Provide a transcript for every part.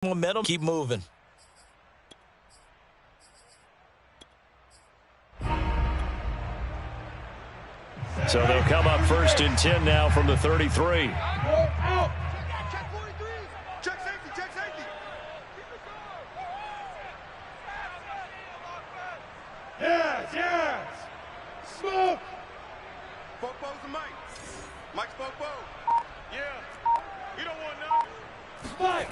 Momentum, keep moving. So they'll come up 1st and 10 now from the 33. Out. Check 43. Check safety. Check safety. Yes. Smoke. Popo's the Mike. Mike's Popo. Yeah. You don't want none. Mike.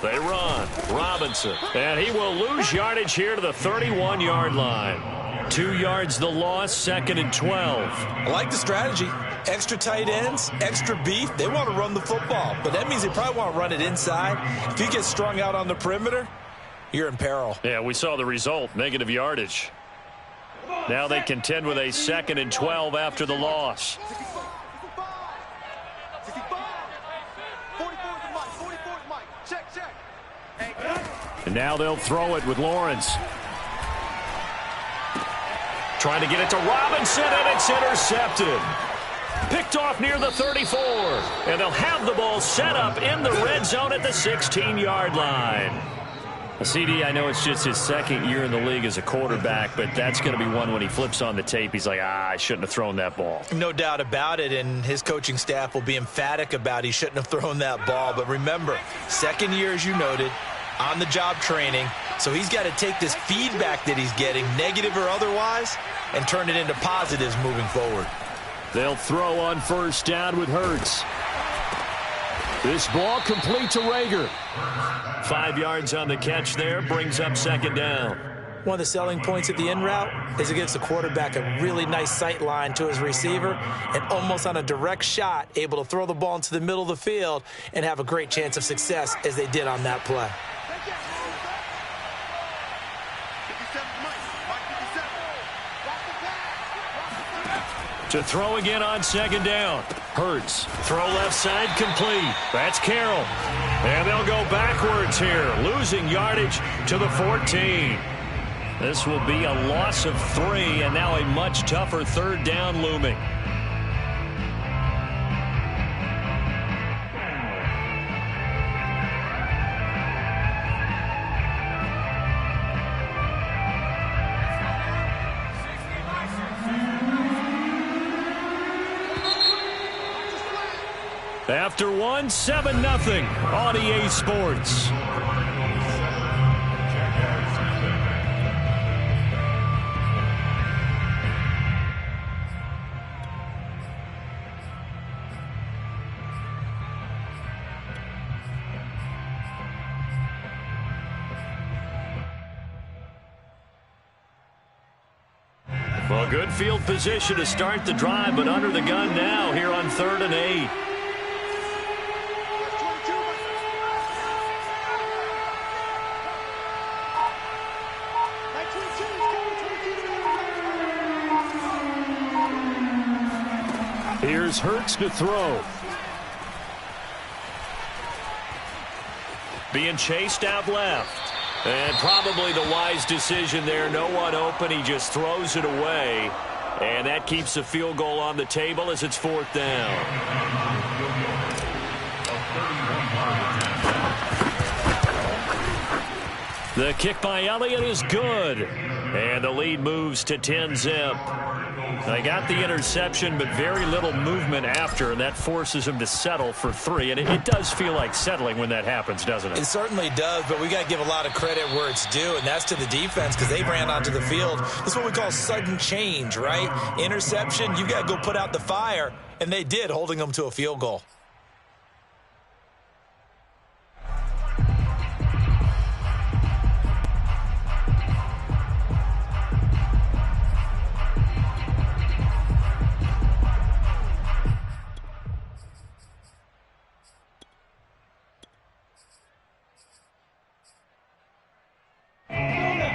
They run. Robinson. And he will lose yardage here to the 31-yard line. 2 yards the loss, 2nd and 12. I like the strategy. Extra tight ends, extra beef. They want to run the football, but that means they probably want to run it inside. If you get strung out on the perimeter, you're in peril. Yeah, we saw the result, negative yardage. Now they contend with a 2nd and 12 after the loss. 44's Mike. Check. And now they'll throw it with Lawrence. Trying to get it to Robinson, and it's intercepted. Picked off near the 34. And they'll have the ball set up in the red zone at the 16-yard line. CD, I know it's just his 2nd year in the league as a quarterback, but that's going to be one when he flips on the tape. He's like, I shouldn't have thrown that ball. No doubt about it, and his coaching staff will be emphatic about he shouldn't have thrown that ball. But remember, 2nd year, as you noted, on-the-job training. So he's got to take this feedback that he's getting, negative or otherwise, and turn it into positives moving forward. They'll throw on 1st down with Hurts. This ball complete to Rager. 5 yards on the catch there, brings up 2nd down. One of the selling points at the in route is it gives the quarterback a really nice sight line to his receiver and almost on a direct shot able to throw the ball into the middle of the field and have a great chance of success as they did on that play. To throw again on 2nd down. Hurts. Throw left side complete. That's Carroll. And they'll go backwards here, losing yardage to the 14. This will be a loss of 3, and now a much tougher 3rd down looming. After 1, 7-0 on EA Sports. Well, good field position to start the drive, but under the gun now here on 3rd and 8. Here's Hurts to throw. Being chased out left. And probably the wise decision there. No one open. He just throws it away. And that keeps the field goal on the table as it's 4th down. The kick by Elliott is good. And the lead moves to 10-zip. They got the interception, but very little movement after, and that forces him to settle for 3. And it does feel like settling when that happens, doesn't it? It certainly does, but we got to give a lot of credit where it's due, and that's to the defense because they ran onto the field. This is what we call sudden change, right? Interception, you got to go put out the fire, and they did, holding them to a field goal.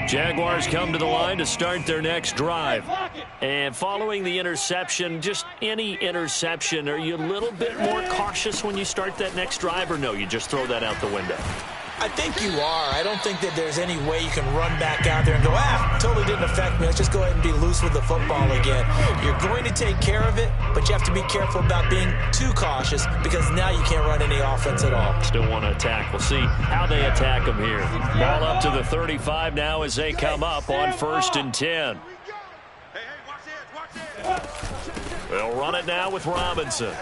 Jaguars come to the line to start their next drive. And following the interception, just any interception, are you a little bit more cautious when you start that next drive, or no, you just throw that out the window? I think you are. I don't think that there's any way you can run back out there and go, totally didn't affect me. Let's just go ahead and be loose with the football again. You're going to take care of it, but you have to be careful about being too cautious because now you can't run any offense at all. Still want to attack. We'll see how they attack them here. Ball up to the 35 now as they come up on 1st and 10. They'll run it now with Robinson.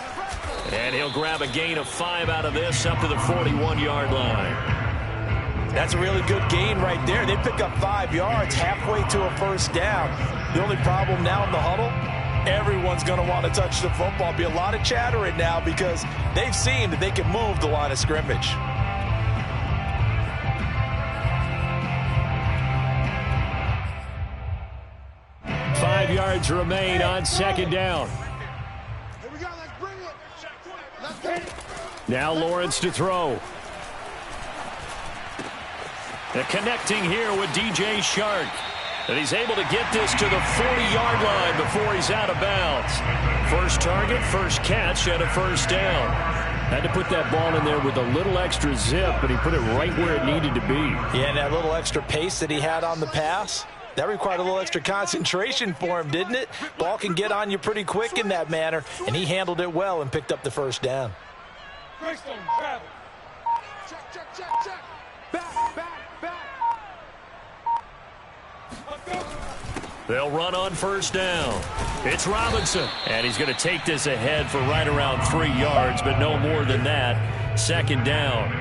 And he'll grab a gain of 5 out of this up to the 41-yard line. That's a really good gain right there. They pick up 5 yards halfway to a 1st down. The only problem now in the huddle, everyone's going to want to touch the football. Be a lot of chattering now because they've seen that they can move the line of scrimmage. Five yards remain on 2nd down. Here we go, let's bring it. Let's get it. Now Lawrence to throw. And connecting here with DJ Shark. And he's able to get this to the 40-yard line before he's out of bounds. First target, first catch, and a 1st down. Had to put that ball in there with a little extra zip, but he put it right where it needed to be. Yeah, and that little extra pace that he had on the pass, that required a little extra concentration for him, didn't it? Ball can get on you pretty quick in that manner, and he handled it well and picked up the 1st down. Check. Back. They'll run on 1st down. It's Robinson. And he's going to take this ahead for right around 3 yards, but no more than that. 2nd down.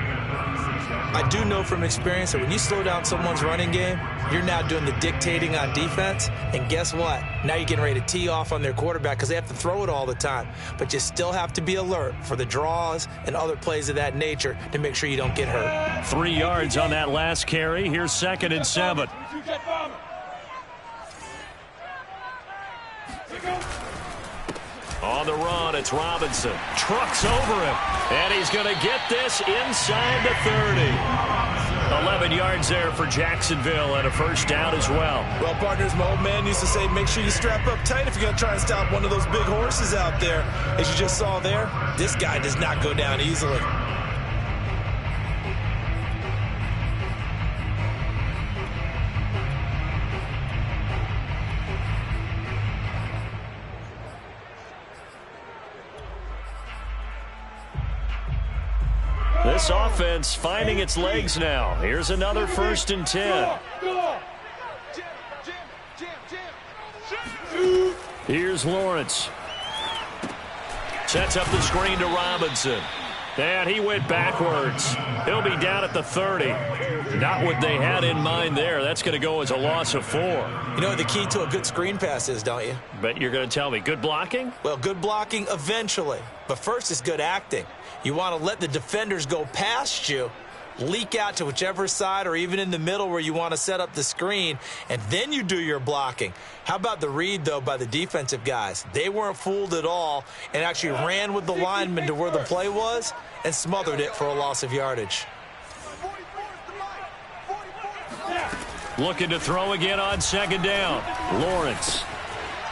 I do know from experience that when you slow down someone's running game, you're now doing the dictating on defense. And guess what? Now you're getting ready to tee off on their quarterback because they have to throw it all the time. But you still have to be alert for the draws and other plays of that nature to make sure you don't get hurt. 3 yards on that last carry. Here's 2nd and 7. On the run, it's Robinson. Trucks over him. And he's going to get this inside the 30. 11 yards there for Jacksonville and a 1st down as well. Well, partners, my old man used to say, make sure you strap up tight if you're going to try and stop one of those big horses out there. As you just saw there, this guy does not go down easily. This offense finding its legs now. Here's another 1st and 10. Here's Lawrence. Sets up the screen to Robinson. And he went backwards. He'll be down at the 30. Not what they had in mind there. That's going to go as a loss of 4. You know what the key to a good screen pass is, don't you? But you're going to tell me, good blocking? Well, good blocking eventually. But first is good acting. You want to let the defenders go past you, leak out to whichever side or even in the middle where you want to set up the screen, and then you do your blocking. How about the read, though, by the defensive guys? They weren't fooled at all and actually ran with the lineman to where the play was and smothered it for a loss of yardage. Looking to throw again on 2nd down. Lawrence.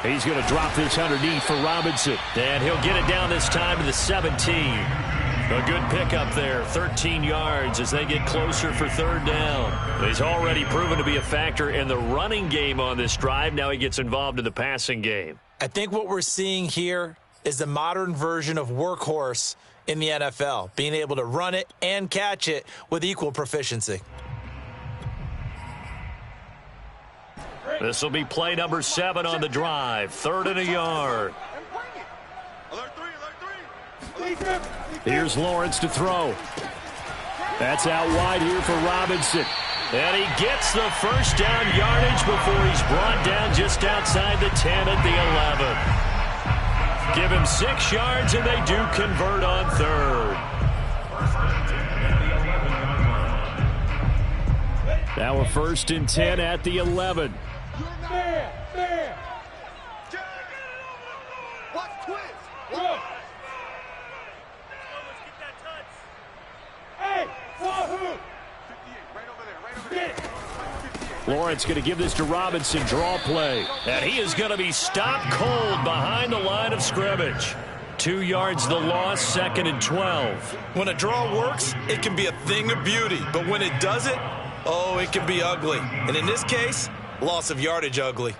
He's going to drop this underneath for Robinson. And he'll get it down this time to the 17. A good pickup there, 13 yards as they get closer for 3rd down. He's already proven to be a factor in the running game on this drive. Now he gets involved in the passing game. I think what we're seeing here is the modern version of workhorse in the NFL, being able to run it and catch it with equal proficiency. This will be play number 7 on the drive. 3rd and a yard. Here's Lawrence to throw. That's out wide here for Robinson. And he gets the 1st down yardage before he's brought down just outside the 10 at the 11. Give him 6 yards, and they do convert on 3rd. Now a 1st and 10 at the 11. Lawrence going to give this to Robinson. Draw play. And he is going to be stopped cold behind the line of scrimmage. 2 yards the loss, 2nd and 12. When a draw works, it can be a thing of beauty. But when it doesn't, oh, it can be ugly. And in this case, loss of yardage ugly.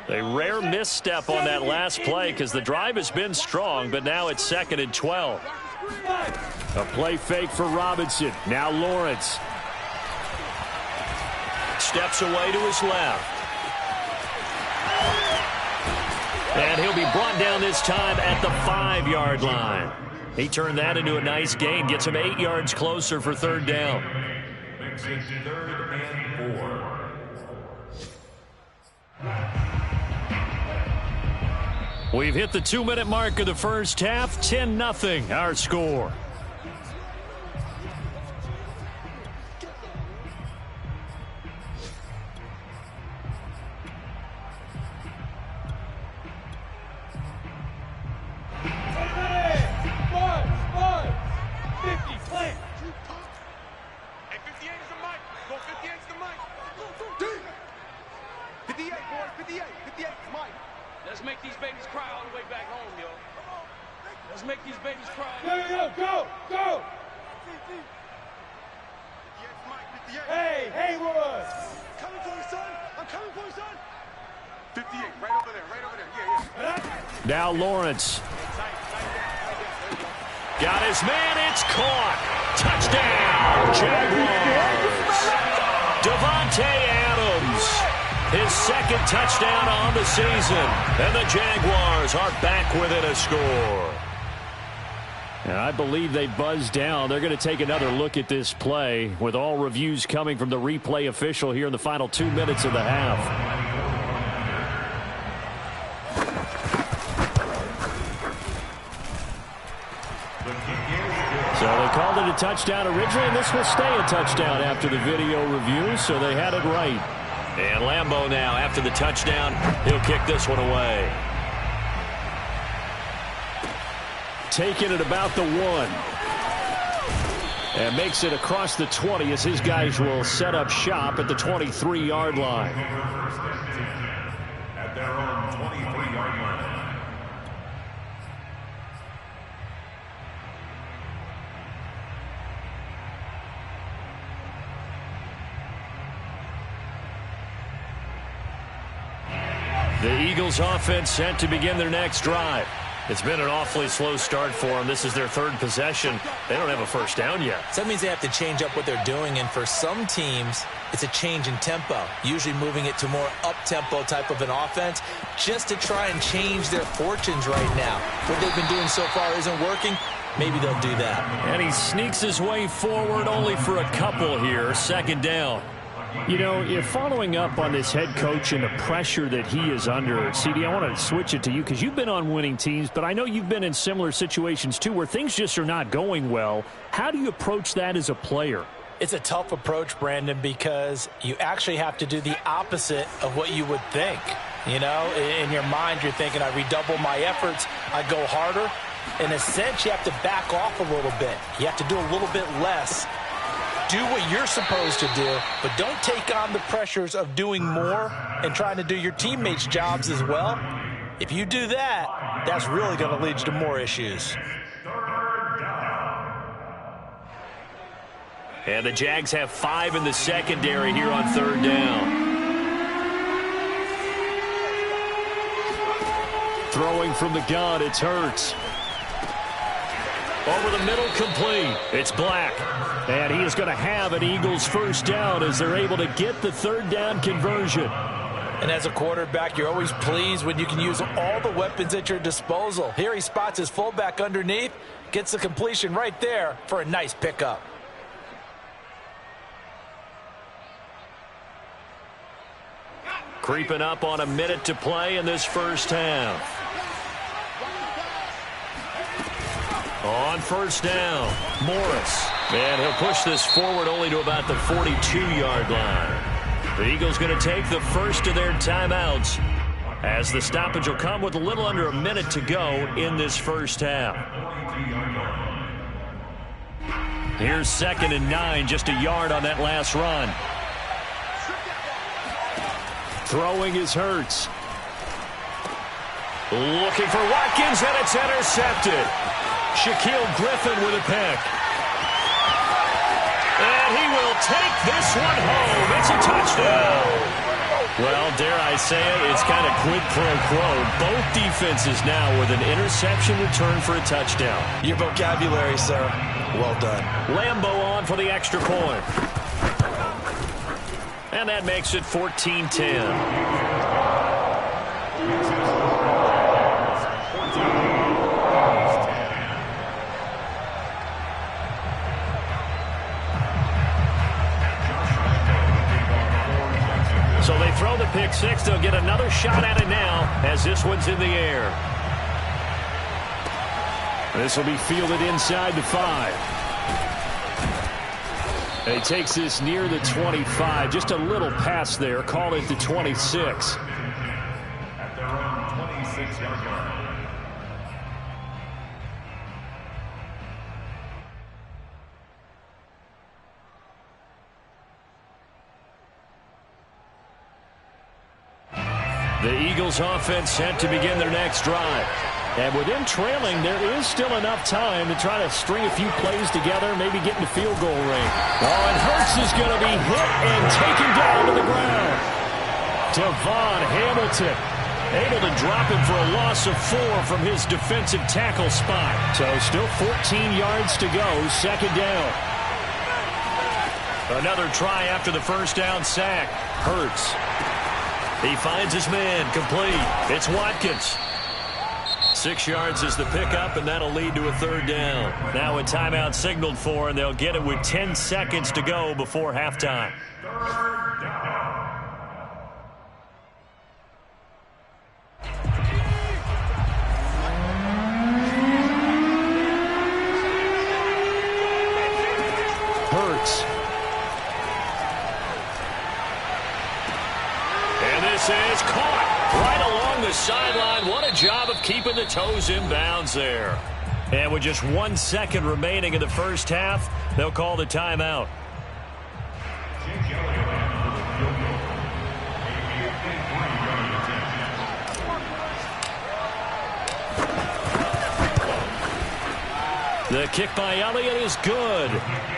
A rare misstep on that last play because the drive has been strong, but now it's 2nd and 12. A play fake for Robinson. Now Lawrence. Steps away to his left. And he'll be brought down this time at the 5-yard line. He turned that into a nice gain. Gets him 8 yards closer for 3rd down. Makes it 3rd and 4. We've hit the 2-minute mark of the first half. 10-0 our score. Let's make these babies cry all the way back home, yo. Let's make these babies cry. Go! Hey, Haywood! Coming for you, son. I'm coming for you, son. 58, right over there. Yeah. Now Lawrence. Got his man. It's caught. Touchdown, Jaguars. Devontae Adams. His 2nd touchdown on the season. And the Jaguars are back within a score. And I believe they buzzed down. They're going to take another look at this play with all reviews coming from the replay official here in the final 2 minutes of the half. So they called it a touchdown originally, and this will stay a touchdown after the video review, so they had it right. And Lambeau now, after the touchdown, he'll kick this one away. Taking it about the 1. And makes it across the 20 as his guys will set up shop at the 23-yard line. At their own 23-yard line. The Eagles offense set to begin their next drive. It's been an awfully slow start for them. This is their 3rd possession. They don't have a first down yet. So that means they have to change up what they're doing, and for some teams, it's a change in tempo, usually moving it to more up-tempo type of an offense just to try and change their fortunes right now. What they've been doing so far isn't working. Maybe they'll do that. And he sneaks his way forward only for a couple here. 2nd down. You know, if following up on this head coach and the pressure that he is under, CD, I want to switch it to you because you've been on winning teams, but I know you've been in similar situations too where things just are not going well. How do you approach that as a player? It's a tough approach, Brandon, because you actually have to do the opposite of what you would think. You know, in your mind, you're thinking, I redouble my efforts, I go harder. In a sense, you have to back off a little bit. You have to do a little bit less. Do what you're supposed to do, but don't take on the pressures of doing more and trying to do your teammates' jobs as well. If you do that, that's really going to lead you to more issues. And the Jags have 5 in the secondary here on 3rd down. Throwing from the gun, it's Hurts. Over the middle, complete. It's Black. And he is going to have an Eagles first down as they're able to get the 3rd down conversion. And as a quarterback, you're always pleased when you can use all the weapons at your disposal. Here he spots his fullback underneath, gets the completion right there for a nice pickup. Creeping up on a minute to play in this first half. On 1st down, Morris. And he'll push this forward only to about the 42-yard line. The Eagles going to take the first of their timeouts. as the stoppage will come with a little under a minute to go in this first half. Here's 2nd and 9, just a yard on that last run. Throwing is Hurts. Looking for Watkins, and it's intercepted. Shaquille Griffin with a pick. And he will take this one home. It's a touchdown. Well, dare I say it, it's kind of quid pro quo. Both defenses now with an interception return for a touchdown. Your vocabulary, sir. Well done. Lambeau on for the extra point. And that makes it 14-10. So they throw the pick six. They'll get another shot at it now as this one's in the air. This will be fielded inside the 5. And he takes this near the 25. Just a little pass there. Call it the 26. At their own 26-yard line. The Eagles offense set to begin their next drive. And with them trailing, there is still enough time to try to string a few plays together, maybe get in the field goal range. Oh, and Hurts is going to be hit and taken down to the ground. Devon Hamilton able to drop him for a loss of 4 from his defensive tackle spot. So still 14 yards to go, 2nd down. Another try after the first down sack. Hurts. He finds his man, complete. It's Watkins. 6 yards is the pickup, and that'll lead to a 3rd down. Now a timeout signaled for, and they'll get it with 10 seconds to go before halftime. 3rd down. Hurts. And this is caught right along the sideline. What a job of keeping the toes in bounds there. And with just 1 second remaining in the first half, they'll call the timeout. The kick by Elliott is good.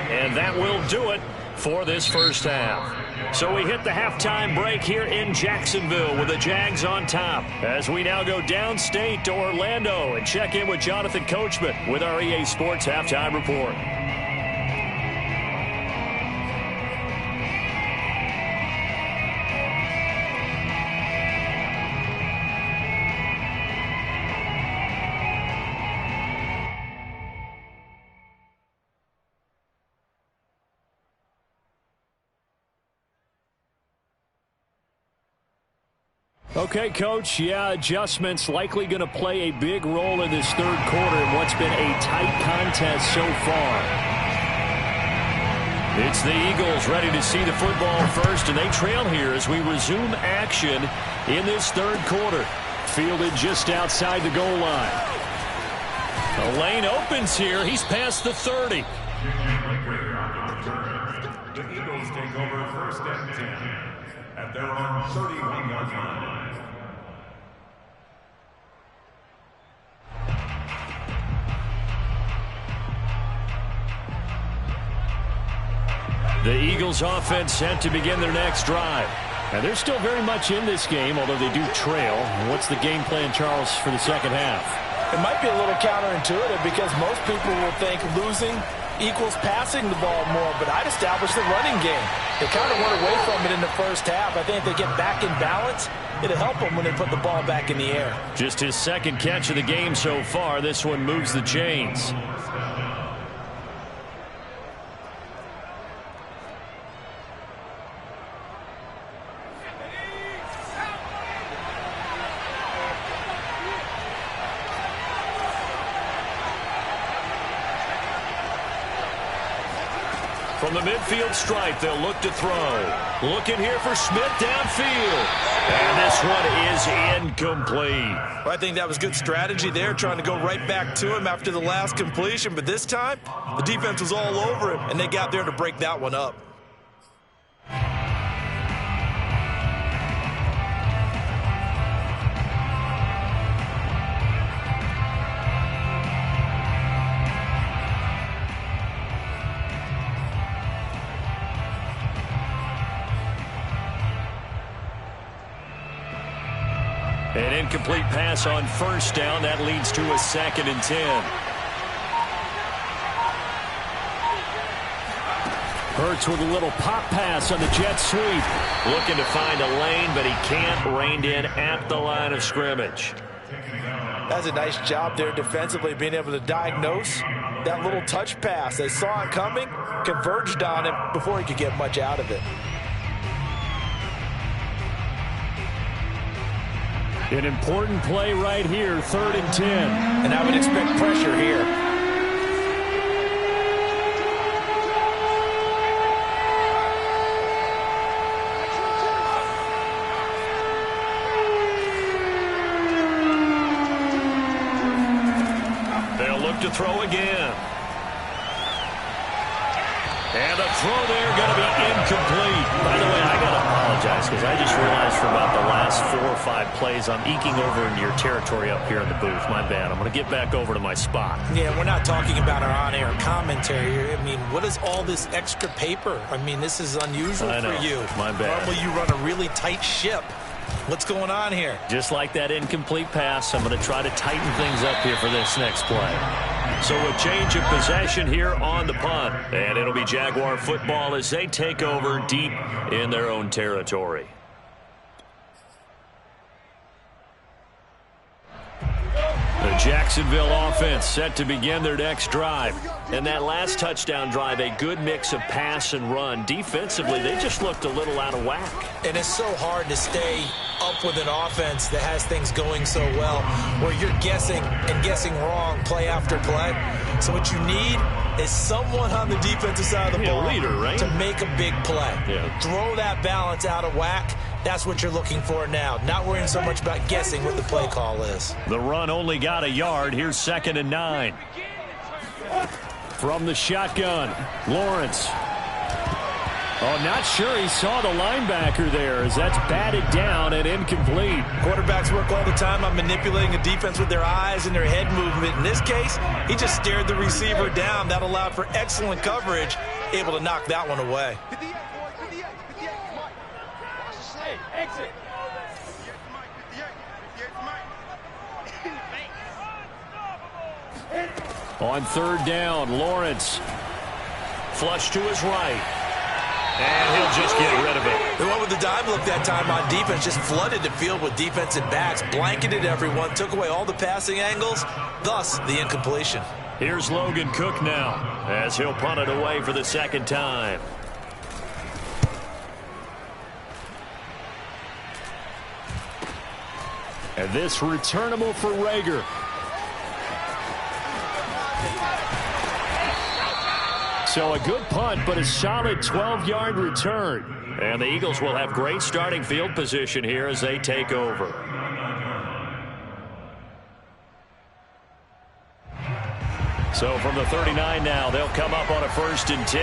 And that will do it for this first half. So we hit the halftime break here in Jacksonville with the Jags on top. As we now go downstate to Orlando and check in with Jonathan Coachman with our EA Sports Halftime Report. Okay, Coach, yeah, adjustments likely going to play a big role in this third quarter in what's been a tight contest so far. It's the Eagles ready to see the football first, and they trail here as we resume action in this third quarter. Fielded just outside the goal line. The lane opens here. He's past the 30. The Eagles take over 1st and 10 at their own 31-yard line. The Eagles offense set to begin their next drive. And they're still very much in this game, although they do trail. What's the game plan, Charles, for the second half? It might be a little counterintuitive because most people will think losing equals passing the ball more, but I'd establish the running game. They kind of went away from it in the first half. I think if they get back in balance, it'll help them when they put the ball back in the air. Just his 2nd catch of the game so far. This one moves the chains. From the midfield stripe, they'll look to throw. Looking here for Smith downfield. And this one is incomplete. Well, I think that was good strategy there, trying to go right back to him after the last completion. But this time, the defense was all over him, and they got there to break that one up. An incomplete pass on first down. That leads to a 2nd and 10. Hurts with a little pop pass on the jet sweep. Looking to find a lane, but he can't. Reined in at the line of scrimmage. That's a nice job there defensively, being able to diagnose that little touch pass. They saw it coming, converged on him before he could get much out of it. An important play right here, 3rd and 10. And I would expect pressure here. They'll look to throw again. And the throw there going to be incomplete. By the way, I got to apologize because I just realized for about the last 4 or 5 plays I'm eking over into your territory up here in the booth. My bad. I'm going to get back over to my spot. Yeah, we're not talking about our on-air commentary here. I mean, what is all this extra paper? I mean, this is unusual for you. My bad. Normally you run a really tight ship. What's going on here? Just like that incomplete pass, I'm going to try to tighten things up here for this next play. So a change of possession here on the punt. And it'll be Jaguar football as they take over deep in their own territory. The Jacksonville offense set to begin their next drive. And that last touchdown drive, a good mix of pass and run. Defensively, they just looked a little out of whack. And it's so hard to stay up with an offense that has things going so well, where you're guessing and guessing wrong play after play. So what you need is someone on the defensive side of the ball leader, right? to make a big play. Yeah. Throw that balance out of whack. That's what you're looking for now. Not worrying so much about guessing what the play call is. The run only got a yard. Here's 2nd and 9. From the shotgun, Lawrence. Oh, not sure he saw the linebacker there as that's batted down and incomplete. Quarterbacks work all the time on manipulating a defense with their eyes and their head movement. In this case, he just stared the receiver down. That allowed for excellent coverage, able to knock that one away. Exit. On 3rd down, Lawrence. Flush to his right. And he'll just get rid of it. They went with the dime look that time on defense, just flooded the field with defensive backs, blanketed everyone, took away all the passing angles, thus the incompletion. Here's Logan Cook now as he'll punt it away for the 2nd time. And this returnable for Rager. So a good punt, but a solid 12-yard return. And the Eagles will have great starting field position here as they take over. So from the 39 now, they'll come up on a 1st and 10.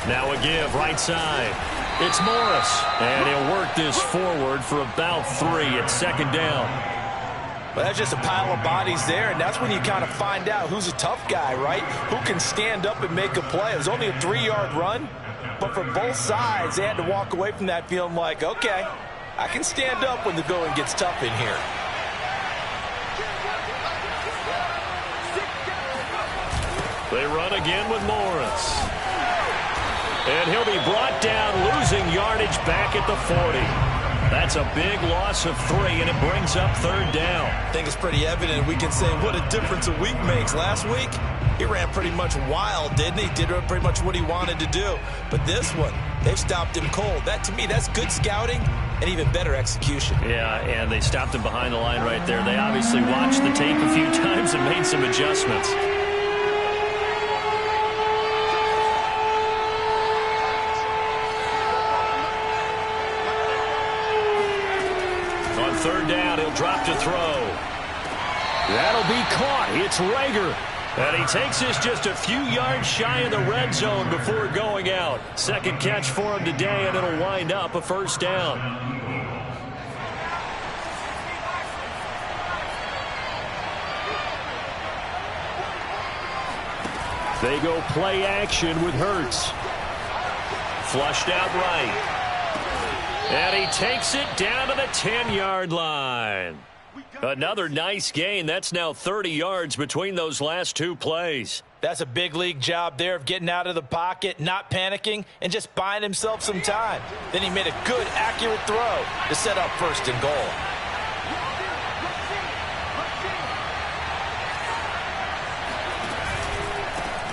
Now a give right side. It's Morris. And he'll work this forward for about 3 at 2nd down. Well, that's just a pile of bodies there, and that's when you kind of find out who's a tough guy, right? Who can stand up and make a play. It was only a 3-yard run, but for both sides, they had to walk away from that feeling like, okay, I can stand up when the going gets tough in here. They run again with Morris. And he'll be brought down, losing yardage back at the 40. That's a big loss of 3, and it brings up 3rd down. I think it's pretty evident. We can say what a difference a week makes. Last week, he ran pretty much wild, didn't he? Did pretty much what he wanted to do. But this one, They've stopped him cold. That, to me, that's good scouting and even better execution. Yeah, and they stopped him behind the line right there. They obviously watched the tape a few times and made some adjustments. On third down, he'll drop to throw. That'll be caught. It's Rager. And he takes this just a few yards shy of the red zone before going out. Second catch for him today, and it'll wind up a first down. They go play action with Hurts. Flushed out right. And he takes it down to the 10-yard line. Another nice gain. That's now 30 yards between those last two plays. That's a big league job there of getting out of the pocket, not panicking, and just buying himself some time. Then he made a good, accurate throw to set up first and goal.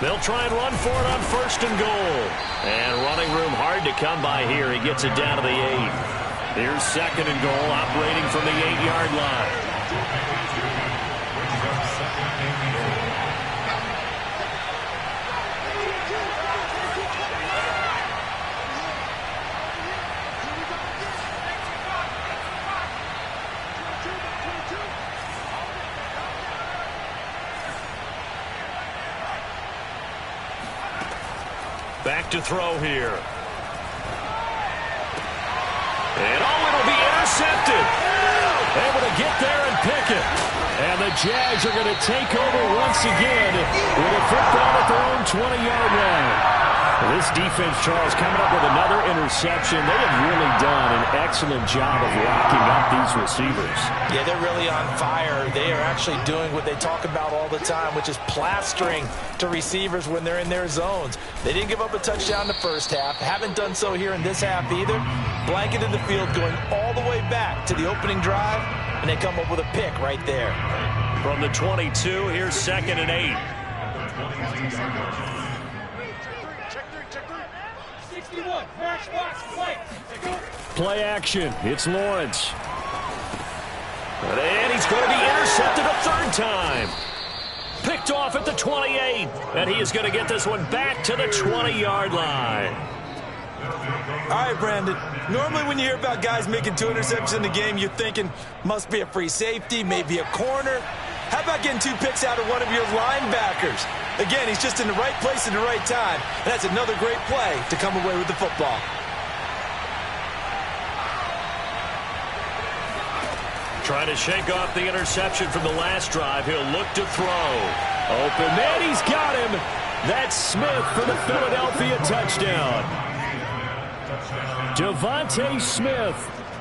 They'll try and run for it on first and goal. And running room hard to come by here. He gets it down to the 8. Here's second and goal, operating from the 8-yard line. Back to throw here. And it'll be intercepted. Able to get there and pick it. And the Jags are going to take over once again with a football at their own 20-yard line. This defense, Charles, coming up with another interception. They have really done an excellent job of locking up these receivers. Yeah, they're really on fire. They are actually doing what they talk about all the time, which is plastering to receivers when they're in their zones. They didn't give up a touchdown in the first half. Haven't done so here in this half either. Blanketed the field going all the way back to the opening drive, and they come up with a pick right there. From the 22, here's second and 8. Play action. It's Lawrence. And he's going to be intercepted a third time. Picked off at the 28. And he is going to get this one back to the 20-yard line. All right, Brandon. Normally when you hear about guys making 2 interceptions in the game, you're thinking must be a free safety, maybe a corner. How about getting 2 picks out of one of your linebackers? Again, he's just in the right place at the right time. And that's another great play to come away with the football. Trying to shake off the interception from the last drive. He'll look to throw. Open man, he's got him. That's Smith for the Philadelphia touchdown. Devontae Smith,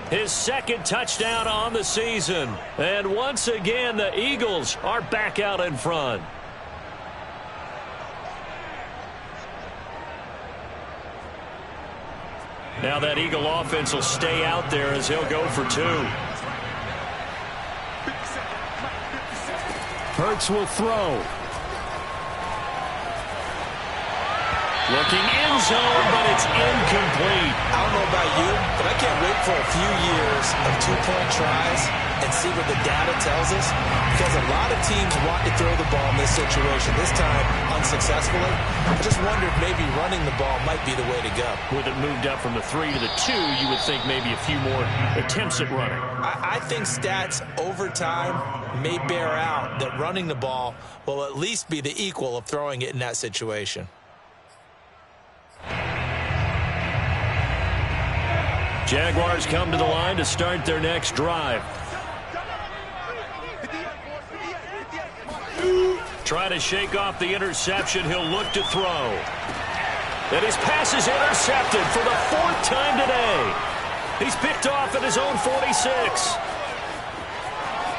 his second touchdown on the season. And once again, the Eagles are back out in front. Now that Eagle offense will stay out there as he'll go for 2. Hurts will throw. Looking end zone, but it's incomplete. I don't know about you, but I can't wait for a few years of 2-point tries and see what the data tells us, because a lot of teams want to throw the ball in this situation, this time unsuccessfully. I just wondered maybe running the ball might be the way to go. With it moved up from the 3 to the 2, you would think maybe a few more attempts at running. I think stats over time may bear out that running the ball will at least be the equal of throwing it in that situation. Jaguars come to the line to start their next drive. Try to shake off the interception. He'll look to throw. And his pass is intercepted for the 4th time today. He's picked off at his own 46.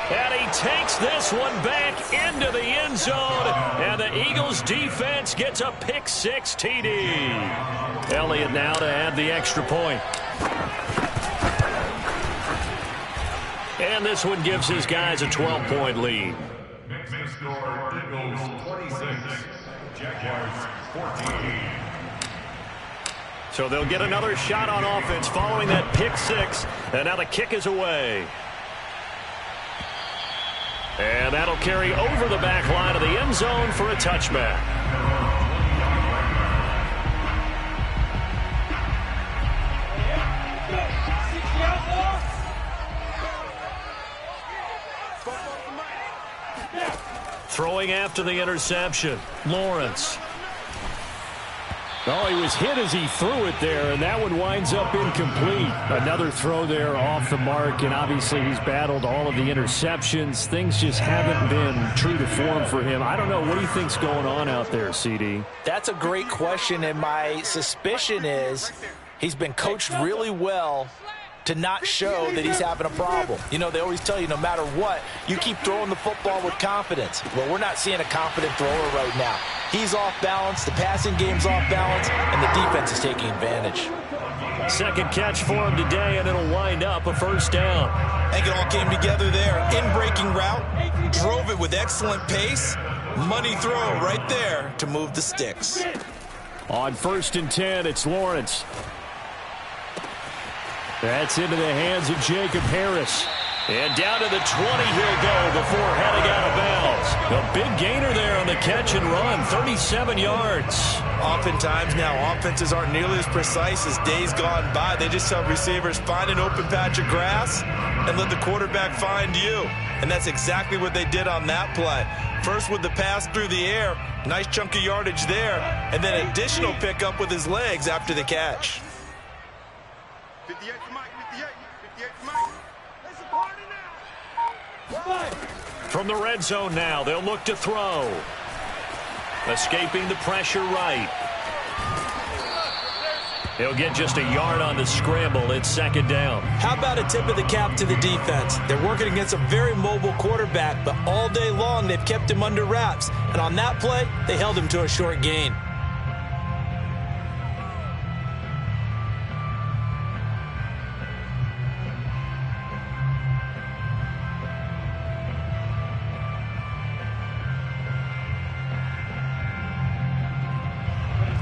And he takes this one back into the end zone. And the Eagles defense gets a pick-6 TD. Elliott now to add the extra point. And this one gives his guys a 12-point lead. Next score, Eagles 26, Jaguars 14. So they'll get another shot on offense following that pick six. And now the kick is away. And that'll carry over the back line of the end zone for a touchback. Throwing after the interception, Lawrence. Oh, he was hit as he threw it there, and that one winds up incomplete. Another throw there off the mark, and obviously he's battled all of the interceptions. Things just haven't been true to form for him. I don't know. What do you think's going on out there, CD? That's a great question, and my suspicion is he's been coached really well to not show that he's having a problem. You know, they always tell you no matter what, you keep throwing the football with confidence. Well, we're not seeing a confident thrower right now. He's off balance, the passing game's off balance, and the defense is taking advantage. Second catch for him today, and it'll wind up a first down. I think it all came together there. In-breaking route, drove it with excellent pace. Money throw right there to move the sticks. On 1st and 10, it's Lawrence. That's into the hands of Jacob Harris. And down to the 20 he'll go before heading out of bounds. A big gainer there on the catch and run, 37 yards. Oftentimes now, offenses aren't nearly as precise as days gone by. They just tell receivers, find an open patch of grass and let the quarterback find you. And that's exactly what they did on that play. First with the pass through the air, nice chunk of yardage there, and then additional pickup with his legs after the catch. 58 for Mike, 58 for Mike. It's a party now. From the red zone now, they'll look to throw. Escaping the pressure right. He'll get just a yard on the scramble. It's second down. How about a tip of the cap to the defense? They're working against a very mobile quarterback, but all day long they've kept him under wraps. And on that play, they held him to a short gain.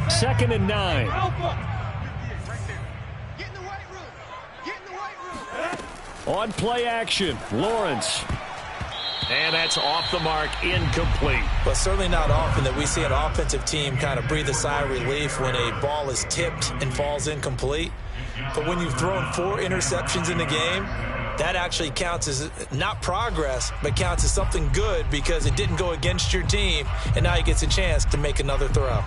Second and 9. On play action, Lawrence. And that's off the mark, incomplete. But certainly not often that we see an offensive team kind of breathe a sigh of relief when a ball is tipped and falls incomplete. But when you've thrown 4 interceptions in the game, that actually counts as not progress, but counts as something good because it didn't go against your team, and now he gets a chance to make another throw.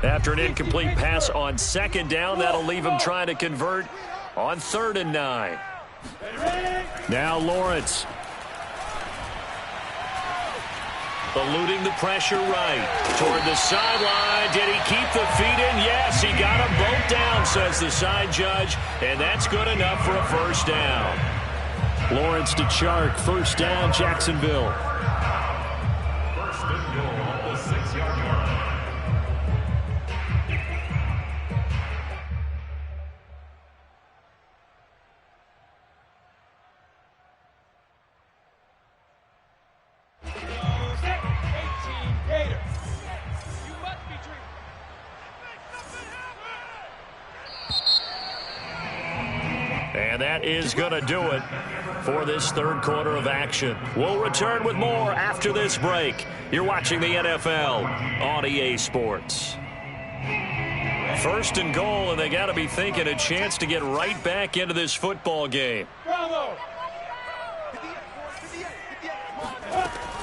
After an incomplete pass on second down, that'll leave him trying to convert on 3rd and 9. Now Lawrence. Eluding the pressure right. Toward the sideline. Did he keep the feet in? Yes, he got them both down, says the side judge. And that's good enough for a first down. Lawrence to Chark. First down, Jacksonville. First and goal on the 6-yard line. And that is going to do it for this third quarter of action. We'll return with more after this break. You're watching the NFL on EA Sports. First and goal, and they got to be thinking a chance to get right back into this football game.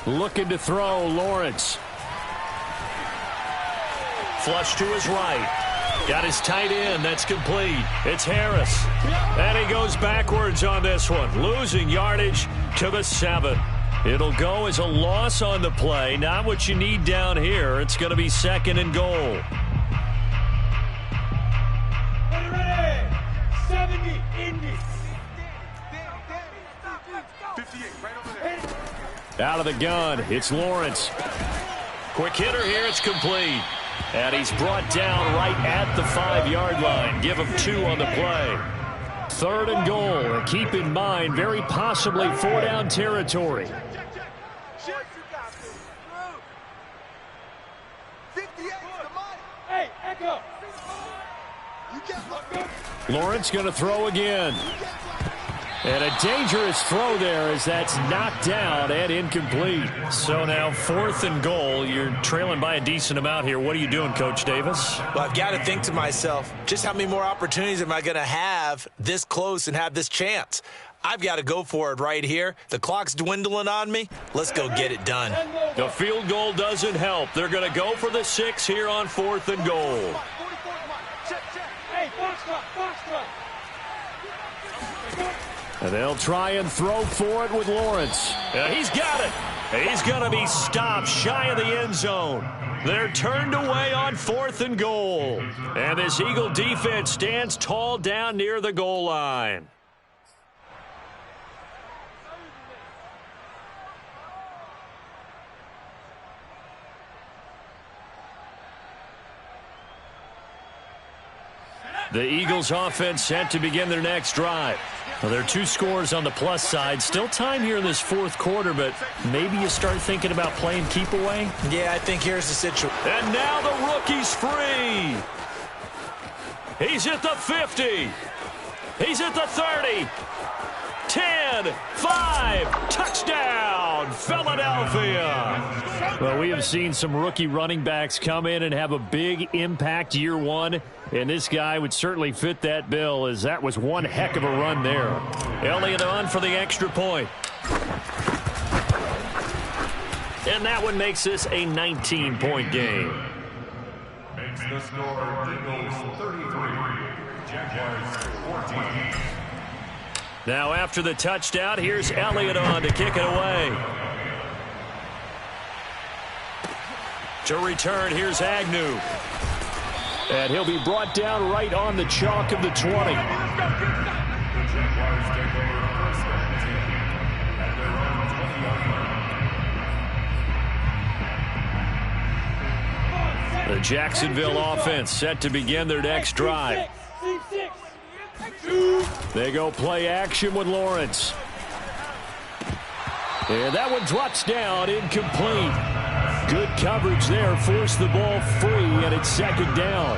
Looking to throw, Lawrence. Flush to his right. Got his tight end. That's complete. It's Harris. And he goes backwards on this one. Losing yardage to the 7. It'll go as a loss on the play. Not what you need down here. It's going to be second and goal. 70, Indy. 58, right over there. Out of the gun, it's Lawrence. Quick hitter here. It's complete. And he's brought down right at the 5-yard line. Give him 2 on the play. 3rd and goal. And keep in mind, very possibly 4-down territory. Lawrence going to throw again. And a dangerous throw there as that's knocked down and incomplete. So now 4th and goal. You're trailing by a decent amount here. What are you doing, Coach Davis? Well, I've got to think to myself, just how many more opportunities am I going to have this close and have this chance? I've got to go for it right here. The clock's dwindling on me. Let's go get it done. The field goal doesn't help. They're going to go for the 6 here on 4th and goal. And they'll try and throw for it with Lawrence. He's got it. He's going to be stopped shy of the end zone. They're turned away on 4th and goal. And this Eagle defense stands tall down near the goal line. The Eagles offense set to begin their next drive. Well, there are 2 scores on the plus side. Still time here in this 4th quarter, but maybe you start thinking about playing keep away. Yeah, I think here's the situation. And now the rookie's free. He's at the 50. He's at the 30. 10, 5, touchdown, Philadelphia. Well, we have seen some rookie running backs come in and have a big impact year one, and this guy would certainly fit that bill, as that was one heck of a run there. Elliott on for the extra point. And that one makes this a 19-point game. Makes the score Eagles 33, Jags 14. Now after the touchdown, here's Elliott on to kick it away. To return, here's Agnew. And he'll be brought down right on the chalk of the 20. The Jaguars take over first and 10 at their own 20-yard line. The Jacksonville offense set to begin their next drive. They go play action with Lawrence. And that one drops down, incomplete. Good coverage there, forced the ball free, and it's second down.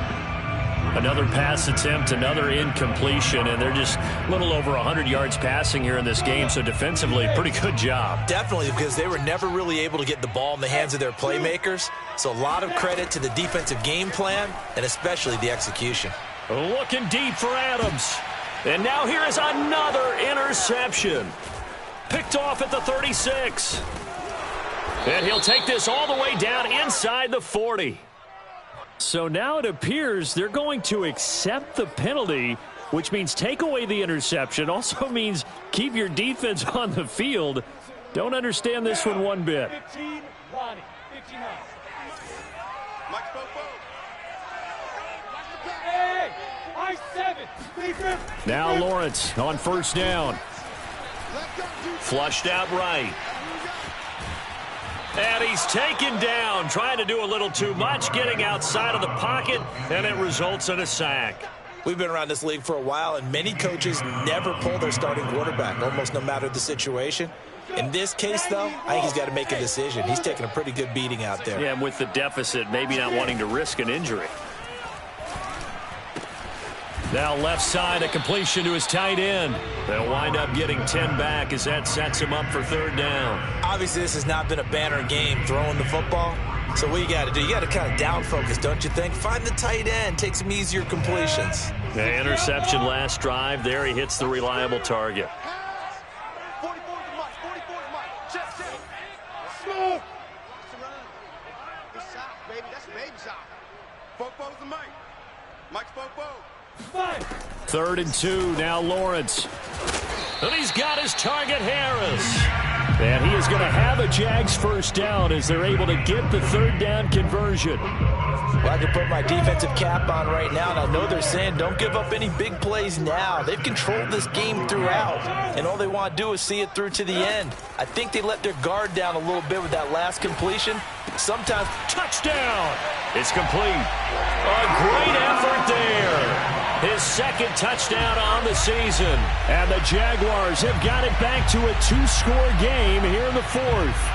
Another pass attempt, another incompletion, and they're just a little over 100 yards passing here in this game, so defensively, pretty good job. Definitely, because they were never really able to get the ball in the hands of their playmakers. So a lot of credit to the defensive game plan, and especially the execution. Looking deep for Adams. And now here is another interception. Picked off at the 36. And he'll take this all the way down inside the 40. So now it appears they're going to accept the penalty, which means take away the interception. Also means keep your defense on the field. Don't understand this one bit. 15, Lonnie, 59. Mike Bobo. Hey, I-7. Now Lawrence on first down. Flushed out right. And he's taken down, trying to do a little too much, getting outside of the pocket, and it results in a sack. We've been around this league for a while, and many coaches never pull their starting quarterback, almost no matter the situation. In this case, though, I think he's got to make a decision. He's taking a pretty good beating out there. Yeah, and with the deficit, maybe not wanting to risk an injury. Now left side, a completion to his tight end. They'll wind up getting 10 back as that sets him up for third down. Obviously, this has not been a banner game throwing the football. So what you got to do, you got to kind of down focus, don't you think? Find the tight end, take some easier completions. The interception last drive. There he hits the reliable target. 44 is Mike, 44 is Mike. Check. Smooth. Good shot, baby. That's a baby shot. Bobo's the Mike. Mike's Bobo. Third and 2, now Lawrence. And he's got his target, Harris. And he is going to have a Jags first down as they're able to get the third down conversion. Well, I can put my defensive cap on right now, and I know they're saying don't give up any big plays now. They've controlled this game throughout, and all they want to do is see it through to the end. I think they let their guard down a little bit with that last completion. Sometimes, touchdown! It's complete. A great effort there. His second touchdown on the season. And the Jaguars have got it back to a 2-score game here in the fourth.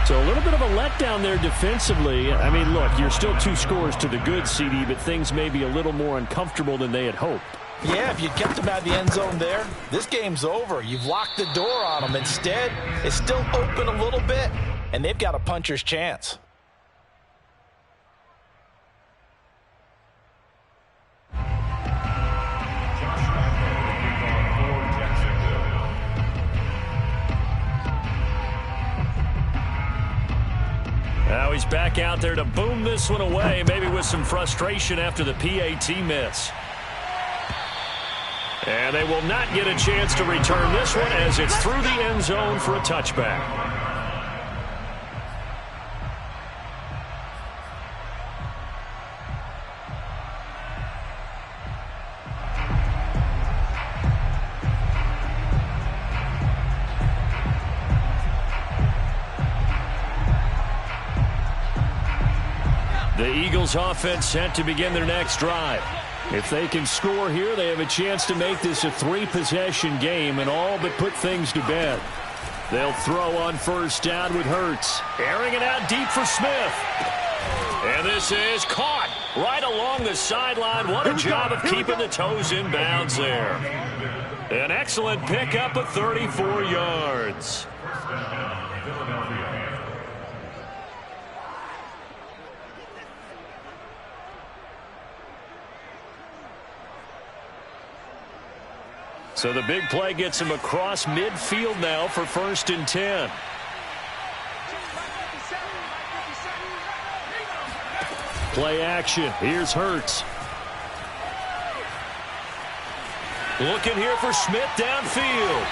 So a little bit of a letdown there defensively. I mean, look, you're still 2 scores to the good, CD, but things may be a little more uncomfortable than they had hoped. Yeah, if you kept him out of the end zone there, this game's over. You've locked the door on him. Instead, it's still open a little bit, and they've got a puncher's chance. Now he's back out there to boom this one away, maybe with some frustration after the PAT miss. And they will not get a chance to return this one as it's through the end zone for a touchback. The Eagles offense set to begin their next drive. If they can score here, they have a chance to make this a 3-possession game and all but put things to bed. They'll throw on first down with Hurts. Airing it out deep for Smith. And this is caught right along the sideline. What a job of keeping the toes in bounds there. An excellent pickup of 34 yards. So the big play gets him across midfield now for 1st and 10. Play action. Here's Hurts. Looking here for Smith downfield.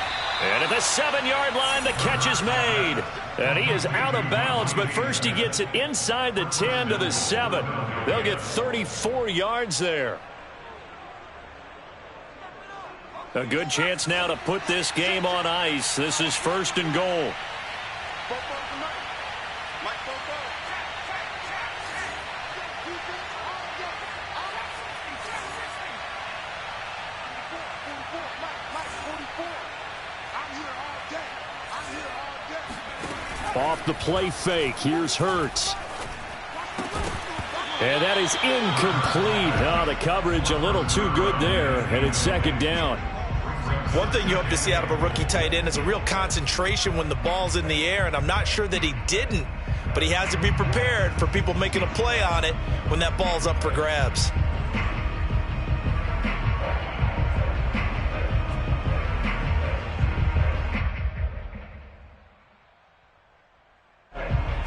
And at the 7-yard line, the catch is made. And he is out of bounds, but first he gets it inside the 10 to the 7. They'll get 34 yards there. A good chance now to put this game on ice. This is 1st and goal. Off the play fake. Here's Hurts. And that is incomplete. Oh, the coverage a little too good there, and it's 2nd down. One thing you hope to see out of a rookie tight end is a real concentration when the ball's in the air, and I'm not sure that he didn't, but he has to be prepared for people making a play on it when that ball's up for grabs.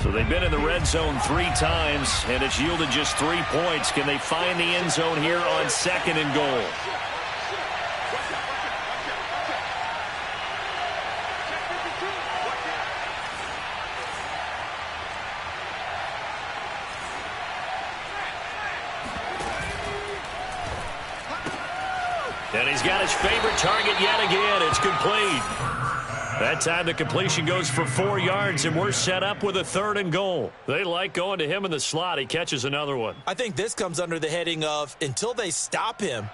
So they've been in the red zone 3 times, and it's yielded just 3 points. Can they find the end zone here on 2nd and goal? And he's got his favorite target yet again. It's complete. That time the completion goes for 4 yards, and we're set up with a 3rd and goal. They like going to him in the slot. He catches another one. I think this comes under the heading of until they stop him,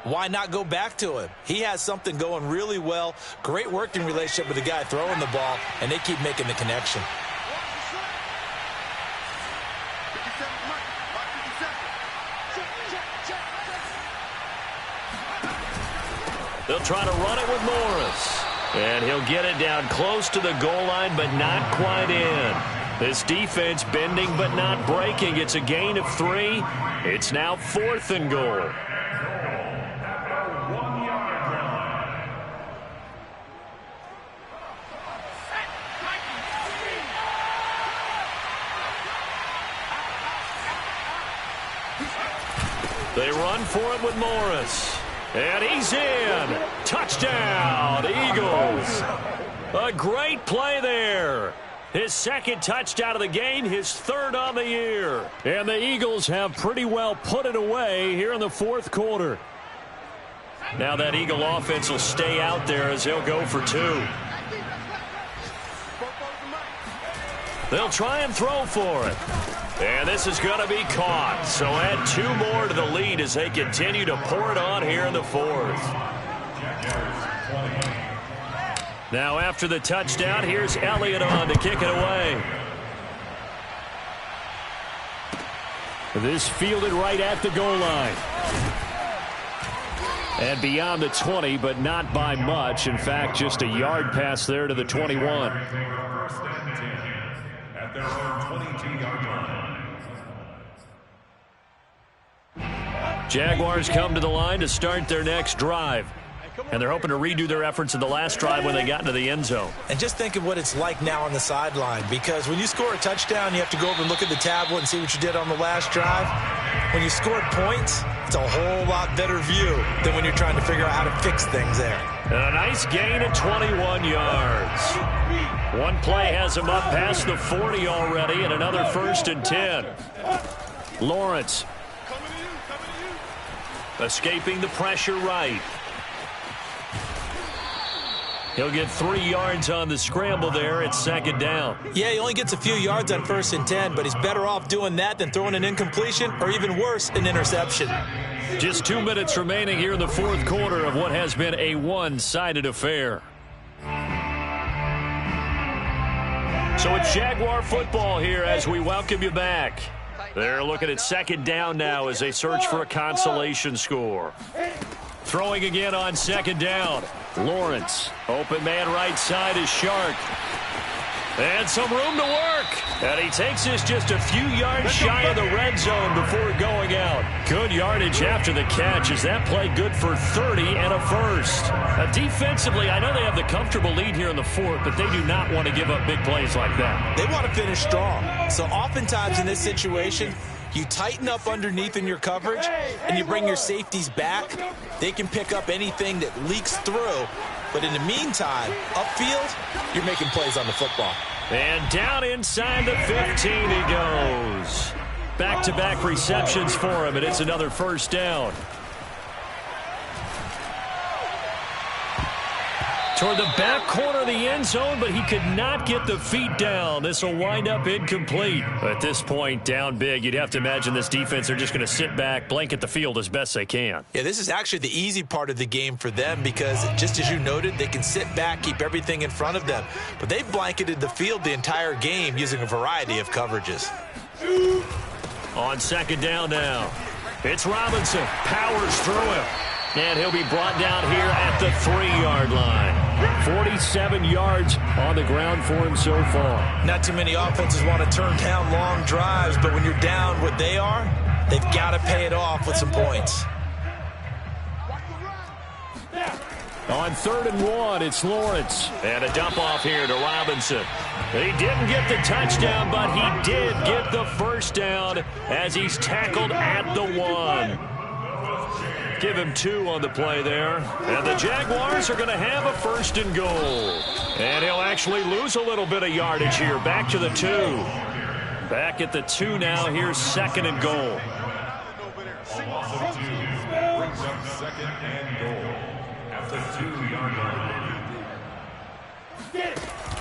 why not go back to him? He has something going really well. Great working relationship with the guy throwing the ball, and they keep making the connection. They'll try to run it with Morris. And he'll get it down close to the goal line, but not quite in. This defense bending but not breaking. It's a gain of 3. It's now 4th and goal. They run for it with Morris. And he's in. Touchdown, Eagles. A great play there. His 2nd touchdown of the game, his 3rd on the year. And the Eagles have pretty well put it away here in the 4th quarter. Now that Eagle offense will stay out there as they'll go for 2. They'll try and throw for it. And this is going to be caught. So add 2 more to the lead as they continue to pour it on here in the 4th. Now after the touchdown, here's Elliott on to kick it away. This fielded right at the goal line. And beyond the 20, but not by much. In fact, just a yard pass there to the 21. First and 10 at their own 22-yard line. Jaguars come to the line to start their next drive. And they're hoping to redo their efforts in the last drive when they got into the end zone. And just think of what it's like now on the sideline, because when you score a touchdown, you have to go over and look at the tablet and see what you did on the last drive. When you scored points, it's a whole lot better view than when you're trying to figure out how to fix things there. And a nice gain of 21 yards. One play has him up past the 40 already, and another 1st and 10. Lawrence escaping the pressure right. He'll get 3 yards on the scramble there. It's 2nd down. Yeah, he only gets a few yards on 1st and 10, but he's better off doing that than throwing an incompletion or even worse, an interception. Just 2 minutes remaining here in the 4th quarter of what has been a one-sided affair. So it's Jaguar football here as we welcome you back. They're looking at 2nd down now as they search for a consolation score. Throwing again on 2nd down. Lawrence. Open man right side is Shark. And some room to work. And he takes this just a few yards shy of the red zone before going out. Good yardage after the catch. Is that play good for 30 and a first? Defensively, I know they have the comfortable lead here in the 4th, but they do not want to give up big plays like that. They want to finish strong. So oftentimes in this situation, you tighten up underneath in your coverage, and you bring your safeties back. They can pick up anything that leaks through. But in the meantime, upfield, you're making plays on the football. And down inside the 15 he goes. Back-to-back receptions for him, and it's another 1st down. Toward the back corner of the end zone, but he could not get the feet down. This will wind up incomplete. At this point, down big, you'd have to imagine this defense are just going to sit back, blanket the field as best they can. Yeah, this is actually the easy part of the game for them because, just as you noted, they can sit back, keep everything in front of them. But they've blanketed the field the entire game using a variety of coverages. On 2nd down now, it's Robinson. Powers through him. And he'll be brought down here at the 3-yard line. 47 yards on the ground for him so far. Not too many offenses want to turn down long drives, but when you're down what they are, they've got to pay it off with some points. On 3rd and 1, it's Lawrence. And a dump off here to Robinson. He didn't get the touchdown, but he did get the 1st down as he's tackled at the 1. Give him 2 on the play there. And the Jaguars are going to have a 1st and goal. And he'll actually lose a little bit of yardage here. Back to the 2. Back at the 2 now. Here's 2nd and goal. Loss of 2 brings up 2nd and goal at the 2-yard line.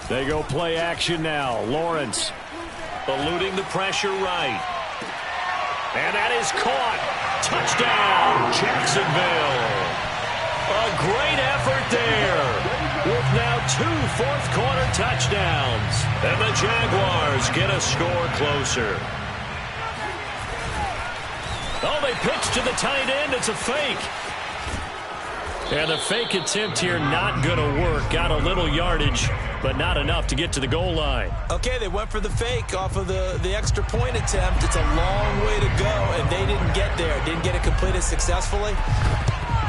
They go play action now. Lawrence eluding the pressure right. And that is caught. Touchdown, Jacksonville. A great effort there. With now 2 fourth-quarter touchdowns. And the Jaguars get a score closer. Oh, they pitch to the tight end. It's a fake. And the fake attempt here not going to work. Got a little yardage, but not enough to get to the goal line. Okay, they went for the fake off of the extra point attempt. It's a long way to go, and they didn't get there. Didn't get it completed successfully.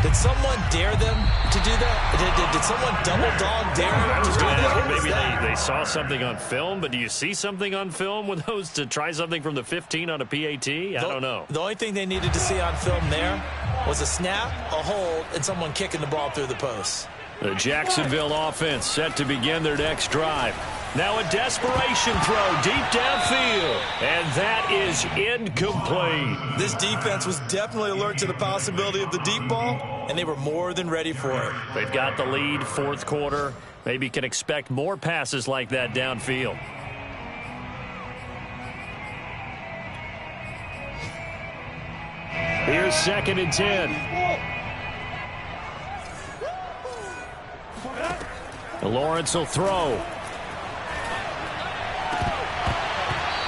Did someone dare them to do that? Did someone double-dog dare them to do that? Maybe they saw something on film, but do you see something on film with those to try something from the 15 on a PAT? I don't know. The only thing they needed to see on film there was a snap, a hold, and someone kicking the ball through the post. The Jacksonville offense set to begin their next drive. Now a desperation throw deep downfield. And that is incomplete. This defense was definitely alert to the possibility of the deep ball, and they were more than ready for it. They've got the lead, 4th quarter. Maybe can expect more passes like that downfield. Here's 2nd and 10. Lawrence will throw.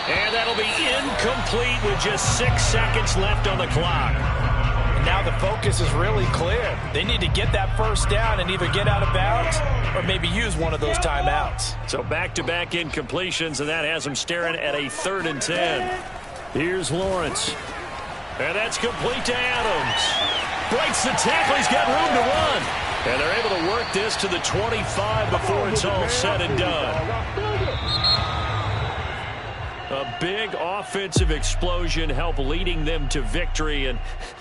And that'll be incomplete with just 6 seconds left on the clock. And now the focus is really clear. They need to get that first down and either get out of bounds or maybe use one of those timeouts. So back-to-back incompletions, and that has them staring at a 3rd and 10. Here's Lawrence. And that's complete to Adams. Breaks the tackle. He's got room to run. And they're able to work this to the 25 before it's all said and done. A big offensive explosion helped leading them to victory. And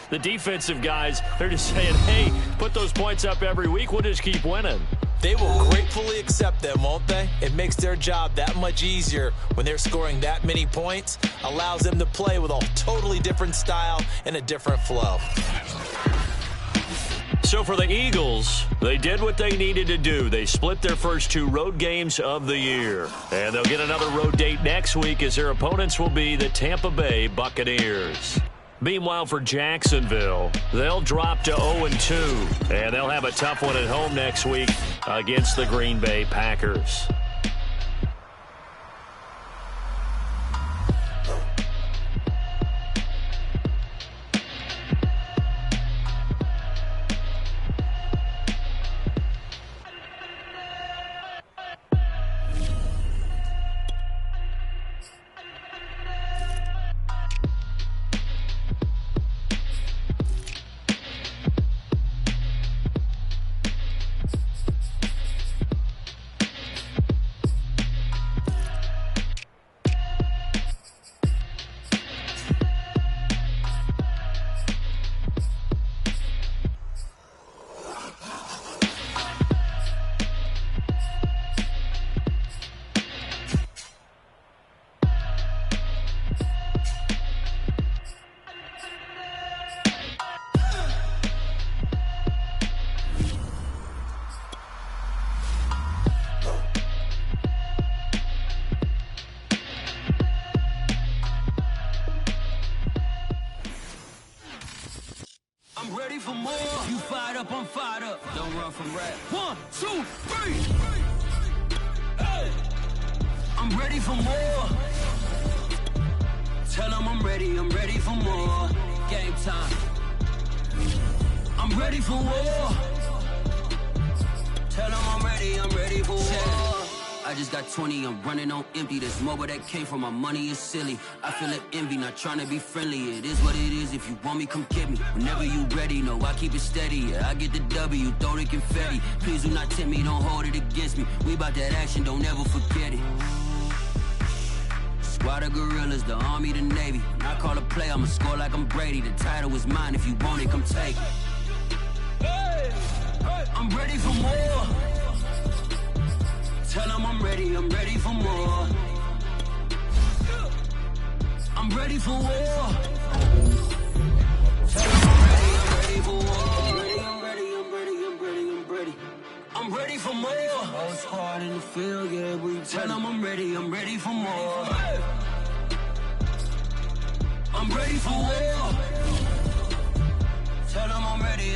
the defensive guys, they're just saying, hey, put those points up every week. We'll just keep winning. They will gratefully accept them, won't they? It makes their job that much easier when they're scoring that many points. Allows them to play with a totally different style and a different flow. So for the Eagles, they did what they needed to do. They split their first 2 road games of the year. And they'll get another road date next week as their opponents will be the Tampa Bay Buccaneers. Meanwhile, for Jacksonville, they'll drop to 0-2. And they'll have a tough one at home next week against the Green Bay Packers. I'm ready for more. You fired up, I'm fired up. Don't run from rap. 1, 2, 3. Hey. I'm ready for more. Tell them I'm ready for more. Game time. I'm ready for war. Tell them I'm ready for war. I just got 20, I'm running on empty. There's more where that came from, my money is silly. I feel it envy, not trying to be friendly. It is what it is, if you want me, come get me. Whenever you ready, no, I keep it steady. Yeah, I get the W, throw the confetti. Please do not tempt me, don't hold it against me. We about that action, don't ever forget it. Squad of gorillas, the army, the navy. When I call a play, I'ma score like I'm Brady. The title is mine, if you want it, come take it. I'm ready for more. Tell them I'm ready for more. I'm ready for war. Tell them I'm ready for war. I'm ready for more. Whole squad in the field, yeah, we tell them I'm ready for more. I'm ready for war. Tell them I'm ready